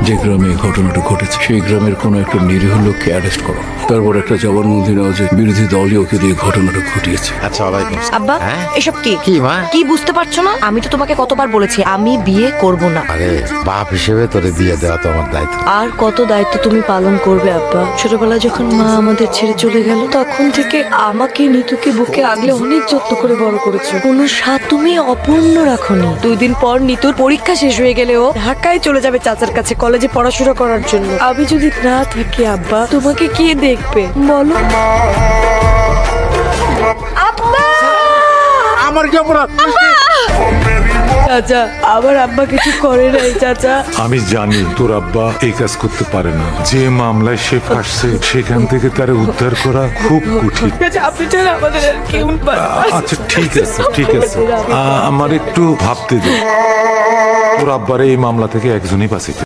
যে গ্রামে এই ঘটনাটা ঘটেছে সেই গ্রামের কোনো একটা নিরীহ লোককে অ্যারেস্ট করো, তারপর একটা জবানবন্দি নাও যে বিরোধী দলই ওকে দিয়ে ঘটনাটা ঘটিয়েছে। আচ্ছা ওয়ালাইকুম আসসালাম। আব্বা এসব কি কি মা? কি বুঝতে পারছো না? আমি তো তোমাকে কতবার বলেছি আমি বিয়ে করব না। আরে বাপ হিসেবে তোরে বিয়ে দেওয়া তো আমার দায়িত্ব। আর কত দায়িত্ব তুমি পালন করবে আব্বা? ছোটবেলায় যখন মা আমাদের ছেড়ে চলে গেল তখন থেকে আমাকে নিতুকে বুকে আগলে অনেক যত্ন করে বড় করেছো। কোনো স্বাদ তুমি অপূর্ণ রাখোনি। 2 দিন পর নিতুর পরীক্ষা শেষ হয়ে গেলে ও ঢাকায় চলে যাবে চাচার কাছে কলেজে পড়াশোনা করার জন্য। আমি যদি না থাকি আব্বা তোমাকে কে দেখবে বলো? আব্বা আমার কি অপরাধ? চাচা আমার আব্বা কিছু করে নাই চাচা। আমি জানি তোর আব্বা এই কাজ করতে পারে না। যে মামলায় সে ফাঁসছে সেখান থেকে তারে উদ্ধার করা খুব কঠিন। চাচা আপনি ছাড়া আমাদের আর কেউ পারে না। আচ্ছা ঠিক আছে ঠিক আছে, আমার একটু ভাবতে দে। তোর আব্বারে এই মামলা থেকে একজনই বাঁচিতে